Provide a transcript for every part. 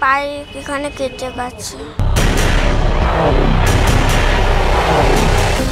পায়ে এখানে কেটে গেছে।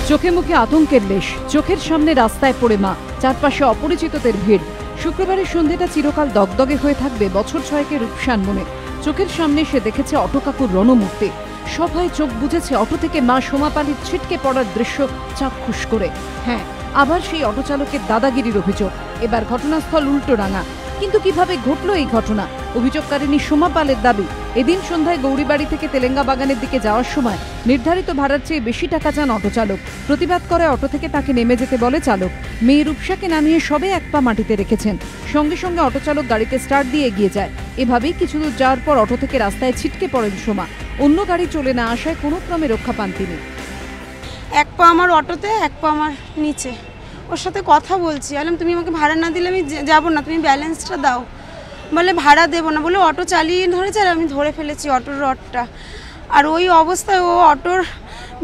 চোখে মুখে আতঙ্কের লেশ, চোখের সামনে রাস্তায় পড়ে মা, চারপাশে অপরিচিতদের ভিড়। শুক্রবারের সন্ধ্যেটা চিরকাল দগদগে হয়ে থাকবে বছর ছয়েকের রূপসান মনে। চোখের সামনে সে দেখেছে অটো কাকুর রণমূর্তি। সবাই চোখ বুঝেছে অটো থেকে মা সোমাপালির ছিটকে পড়ার দৃশ্য চাক্ষুষ করে। হ্যাঁ, আবার সেই অটো চালকের দাদাগিরির অভিযোগ। এবার ঘটনাস্থল উল্টোডাঙ্গা। কিন্তু কিভাবে ঘটল এই ঘটনা? অভিযোগকারিনী সোমা পালের দাবি, এদিন সন্ধ্যায় গৌরীবাড়ি থেকে তেলেঙ্গা বাগানের দিকে যাওয়ার সময় নির্ধারিত ভাড়ার চেয়ে বেশি টাকা চান অটো চালক। প্রতিবাদ করে অটো থেকে তাকে নেমে যেতে বলে চালক। মেয়ে রূপসাকে নামিয়ে সবে এক পা মাটিতে রেখেছেন। সঙ্গে সঙ্গে অটো চালক গাড়িতে স্টার্ট দিয়ে এগিয়ে যায়। এভাবেই কিছু দূর যাওয়ার পর অটো থেকে রাস্তায় ছিটকে পড়েন সোমা। অন্য গাড়ি চলে না আসায় কোনো ক্রমে রক্ষা পান তিনি। এক পা আমার অটোতে, এক পা আমার নিচে। ওর সাথে কথা বলছি, বললাম তুমি আমাকে ভাড়া না দিলে আমি যাবো না, তুমি ব্যালেন্সটা দাও। বলে ভাড়া দেবো না, বলে অটো চালিয়ে ধরেছে আর আমি ধরে ফেলেছি অটোর রডটা। আর ওই অবস্থায় ও অটোর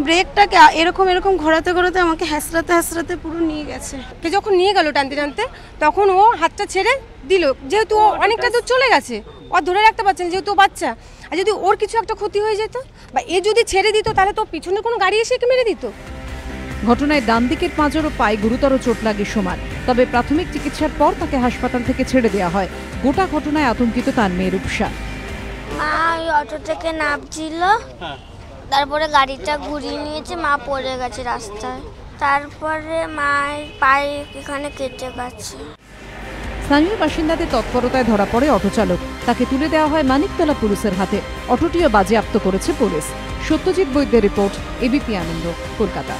ব্রেকটাকে এরকম এরকম ঘোরাতে ঘোরাতে আমাকে হ্যাঁচড়াতে হ্যাঁচড়াতে পুরো নিয়ে গেছে। কে যখন নিয়ে গেল টানতে টানতে, তখন ও হাতটা ছেড়ে দিল, যেহেতু ও অনেকটা দূর চলে গেছে, ও ধরে রাখতে পারছে না যেহেতু ও বাচ্চা। আর যদি ওর কিছু একটা ক্ষতি হয়ে যেত বা এ যদি ছেড়ে দিত, তাহলে তো পিছনে কোনো গাড়ি এসে একে মেরে দিত। ঘটনায় ডান দিকের পাঁজর ও পায়ে গুরুতর চোট লাগে সোমার। তবে প্রাথমিক চিকিৎসার পর তাকে হাসপাতাল থেকে ছেড়ে দেওয়া হয়। গোটা ঘটনায় আতঙ্কিত তার মেয়ে রূপসা। মা ওই অটো থেকে নামছিল, তারপরে গাড়িটা ঘুরিয়ে নিয়েছে, মা পড়ে গেছে রাস্তায়। তারপরে মায়ের পায়ে এখানে কেটে গেছে। স্থানীয় বাসিন্দাদের তৎপরতায় ধরা পড়ে অটো চালক। তাকে তুলে দেওয়া হয় মানিকতলা পুলিশের হাতে। অটোটিও বাজেয়াপ্ত করেছে পুলিশ। সত্যজিৎ বৈদ্যের রিপোর্ট, এবিপি আনন্দ, কলকাতা।